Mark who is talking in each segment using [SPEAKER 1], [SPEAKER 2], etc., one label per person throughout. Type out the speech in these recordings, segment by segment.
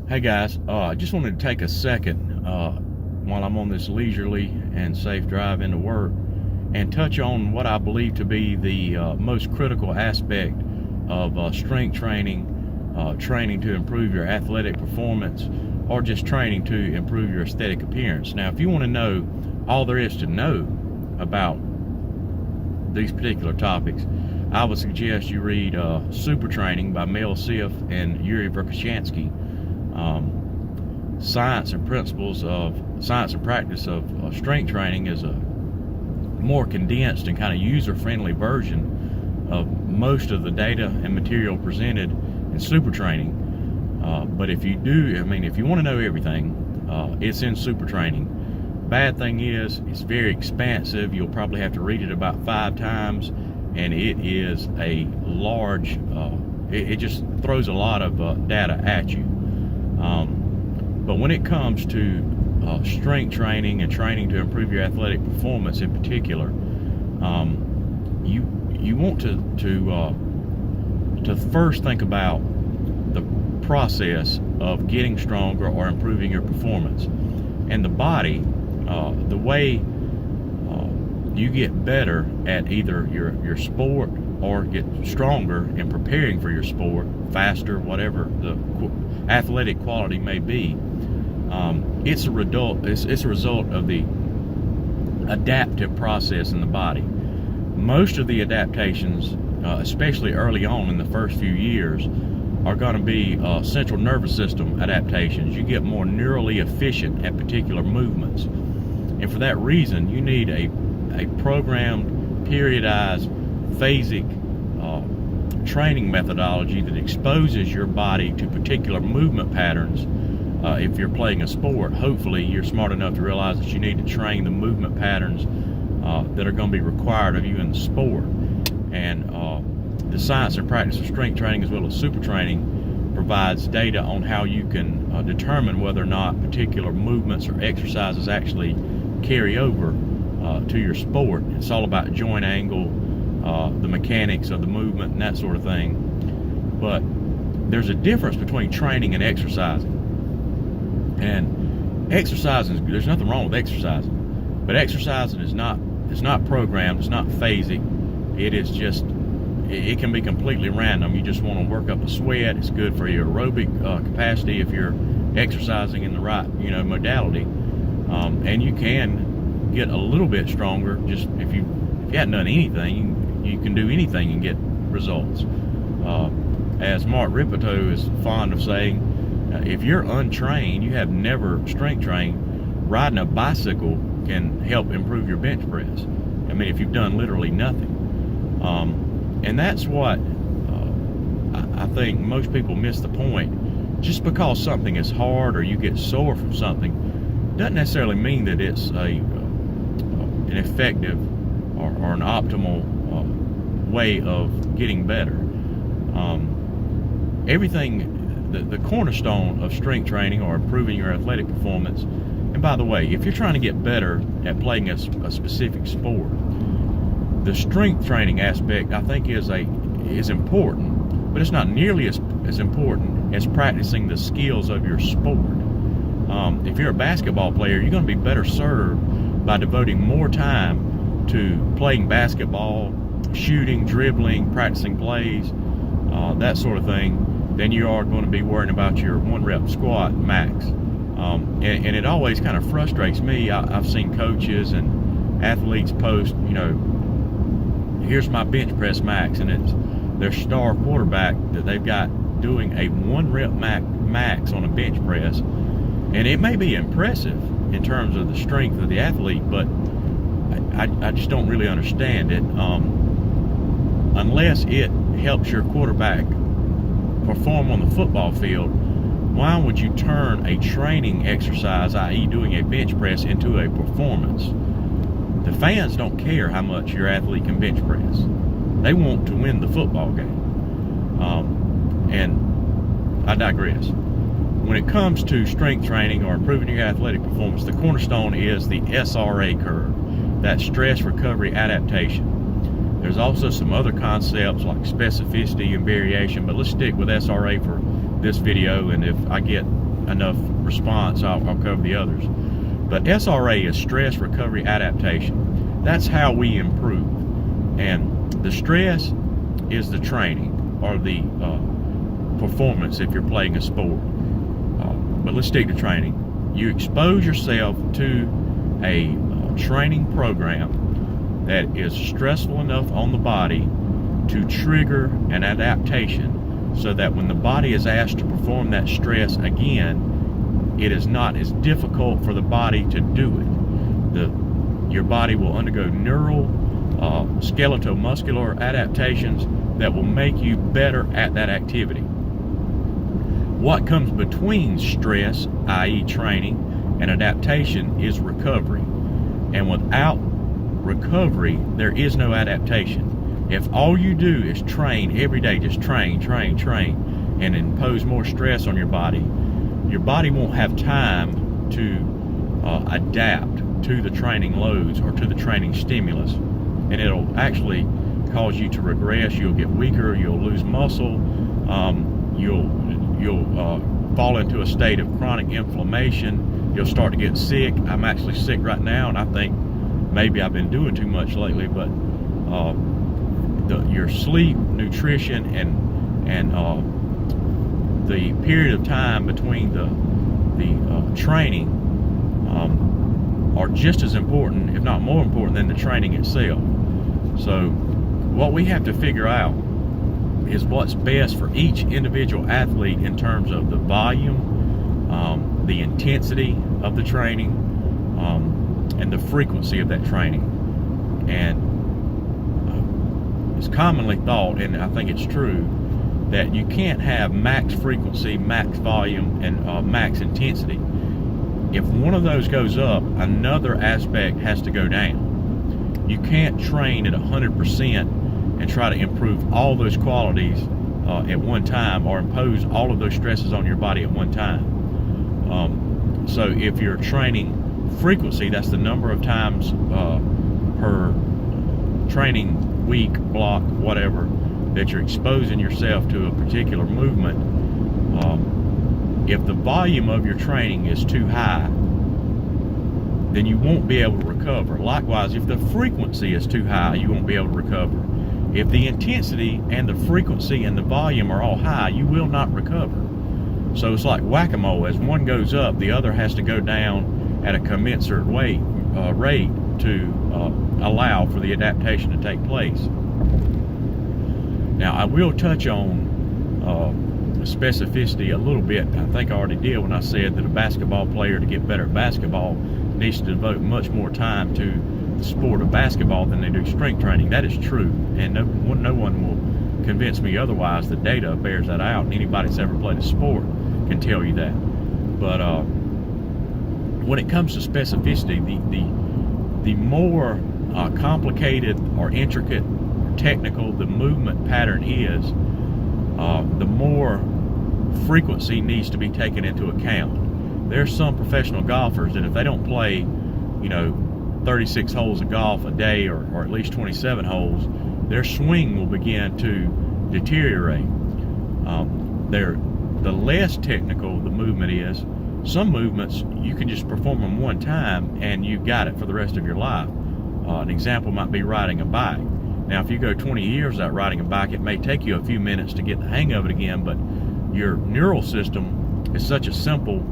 [SPEAKER 1] Hey guys, I just wanted to take a second while I'm on this leisurely and safe drive into work and touch on what I believe to be the most critical aspect of strength training, training to improve your athletic performance, or just training to improve your aesthetic appearance. Now, if you want to know all there is to know about these particular topics, I would suggest you read Super Training by Mel Siff and Yuri Verkhoshansky. Science and practice of strength training is a more condensed and kind of user-friendly version of most of the data and material presented in Super Training. But if you want to know everything, it's in Super Training. Bad thing is, it's very expansive. You'll probably have to read it about 5 times, and it is a large, it just throws a lot of data at you. But when it comes to strength training and training to improve your athletic performance in particular, you want to first think about the process of getting stronger or improving your performance. And the body, the way you get better at either your sport or get stronger in preparing for your sport, faster, whatever the athletic quality may be, it's a result of the adaptive process in the body. Most of the adaptations, especially early on in the first few years, are going to be central nervous system adaptations. You get more neurally efficient at particular movements, and for that reason you need a programmed, periodized, phasic training methodology that exposes your body to particular movement patterns. If you're playing a sport, hopefully you're smart enough to realize that you need to train the movement patterns that are going to be required of you in the sport. And the science and practice of strength training, as well as super training, provides data on how you can determine whether or not particular movements or exercises actually carry over to your sport. It's all about joint angle, the mechanics of the movement, and that sort of thing. But there's a difference between training and exercising. And exercising, there's nothing wrong with exercising, but exercising is not programmed, it's not phasic. It is just, it can be completely random. You just want to work up a sweat. It's good for your aerobic capacity if you're exercising in the right modality, and you can get a little bit stronger just if you hadn't done anything. You can do anything and get results. As Mark Ripito is fond of saying, if you're untrained, you have never strength trained, riding a bicycle can help improve your bench press. I mean, if you've done literally nothing. And that's what I think most people miss the point. Just because something is hard or you get sore from something doesn't necessarily mean that it's an effective or an optimal way of getting better. The cornerstone of strength training or improving your athletic performance, and by the way, if you're trying to get better at playing a specific sport, the strength training aspect, I think, is important, but it's not nearly as important as practicing the skills of your sport. If you're a basketball player, you're going to be better served by devoting more time to playing basketball, shooting, dribbling, practicing plays, that sort of thing, than you are going to be worrying about your 1-rep squat max. And it always kind of frustrates me. I've seen coaches and athletes post, here's my bench press max, and it's their star quarterback that they've got doing a 1-rep max on a bench press. And it may be impressive in terms of the strength of the athlete, but I just don't really understand it. Unless it helps your quarterback perform on the football field, why would you turn a training exercise, i.e. doing a bench press, into a performance? The fans don't care how much your athlete can bench press. They want to win the football game. And I digress. When it comes to strength training or improving your athletic performance, the cornerstone is the SRA curve. That's Stress Recovery Adaptation. There's also some other concepts like specificity and variation, but let's stick with SRA for this video, and if I get enough response, I'll cover the others. But SRA is Stress Recovery Adaptation. That's how we improve. And the stress is the training or the performance if you're playing a sport. But let's stick to training. You expose yourself to a training program that is stressful enough on the body to trigger an adaptation, so that when the body is asked to perform that stress again, it is not as difficult for the body to do it. Your body will undergo neural, skeletal-muscular adaptations that will make you better at that activity. What comes between stress, i.e. training, and adaptation is recovery. And without recovery, there is no adaptation. If all you do is train every day, just train, and impose more stress on your body won't have time to adapt to the training loads or to the training stimulus. And it'll actually cause you to regress. You'll get weaker, you'll lose muscle, you'll fall into a state of chronic inflammation. You'll start to get sick. I'm actually sick right now, and I think maybe I've been doing too much lately, but your sleep, nutrition, and the period of time between the training are just as important, if not more important, than the training itself. So what we have to figure out is what's best for each individual athlete in terms of the volume, the intensity of the training, and the frequency of that training. And it's commonly thought, and I think it's true, that you can't have max frequency, max volume, and max intensity. If one of those goes up, another aspect has to go down. You can't train at 100% and try to improve all those qualities at one time, or impose all of those stresses on your body at one time. So if you're training frequency, that's the number of times per training week, block, whatever, that you're exposing yourself to a particular movement. If the volume of your training is too high, then you won't be able to recover. Likewise, if the frequency is too high, you won't be able to recover. If the intensity and the frequency and the volume are all high, you will not recover. So it's like whack-a-mole. As one goes up, the other has to go down at a commensurate rate to allow for the adaptation to take place. Now, I will touch on specificity a little bit. I think I already did when I said that a basketball player, to get better at basketball, needs to devote much more time to the sport of basketball than they do strength training. That is true, and no one will convince me otherwise. The data bears that out, and anybody that's ever played a sport can tell you that. But when it comes to specificity, the more complicated or intricate or technical the movement pattern is, the more frequency needs to be taken into account. There's some professional golfers that if they don't play, 36 holes of golf a day, or at least 27 holes, their swing will begin to deteriorate. The less technical the movement is, some movements you can just perform them one time and you've got it for the rest of your life. An example might be riding a bike. Now, if you go 20 years without riding a bike, it may take you a few minutes to get the hang of it again, but your neural system is such a simple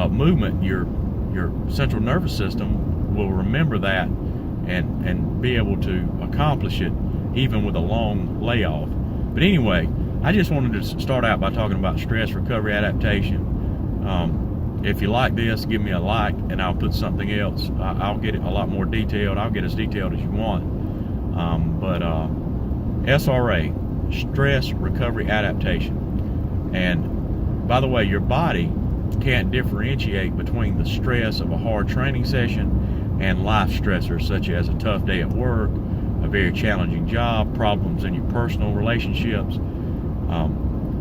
[SPEAKER 1] movement, your central nervous system will remember that and be able to accomplish it even with a long layoff. But anyway, I just wanted to start out by talking about stress recovery adaptation. If you like this, give me a like, and I'll put something else. I'll get it a lot more detailed. I'll get as detailed as you want. SRA, Stress Recovery Adaptation. And by the way, your body can't differentiate between the stress of a hard training session and life stressors such as a tough day at work, a very challenging job, problems in your personal relationships.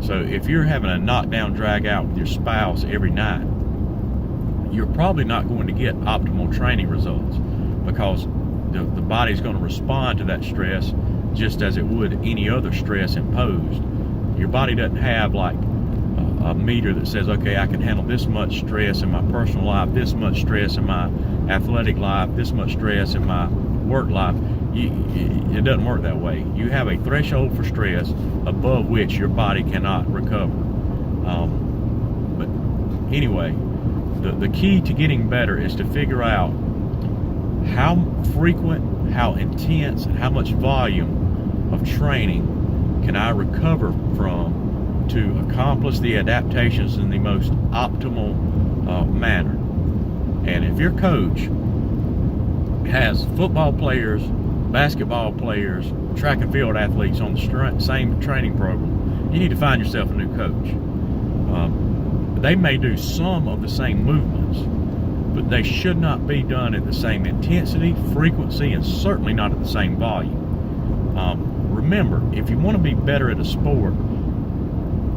[SPEAKER 1] So if you're having a knockdown drag out with your spouse every night, you're probably not going to get optimal training results, because the body's going to respond to that stress just as it would any other stress imposed. Your body doesn't have like a meter that says, okay, I can handle this much stress in my personal life, this much stress in my athletic life, this much stress in my work life. It doesn't work that way. You have a threshold for stress above which your body cannot recover. But anyway, the key to getting better is to figure out how frequent, how intense, and how much volume of training can I recover from to accomplish the adaptations in the most optimal manner. And if your coach has football players, basketball players, track and field athletes on the same training program, you need to find yourself a new coach. They may do some of the same movements, but they should not be done at the same intensity, frequency, and certainly not at the same volume. Remember, if you want to be better at a sport,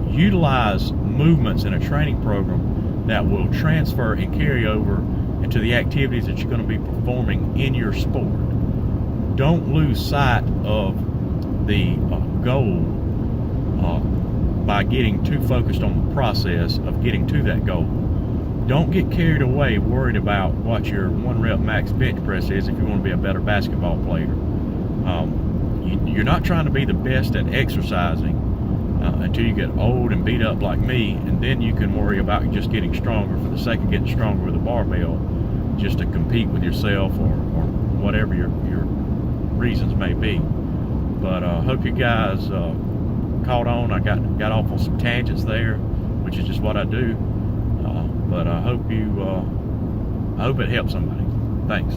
[SPEAKER 1] utilize movements in a training program that will transfer and carry over into the activities that you're going to be performing in your sport. Don't lose sight of the goal by getting too focused on the process of getting to that goal. Don't get carried away worried about what your 1 rep max bench press is if you want to be a better basketball player. You're not trying to be the best at exercising until you get old and beat up like me, and then you can worry about just getting stronger for the sake of getting stronger with a barbell, just to compete with yourself or whatever your reasons may be. But hope you guys caught on. I got off on some tangents there, which is just what I do. But I hope it helps somebody. Thanks.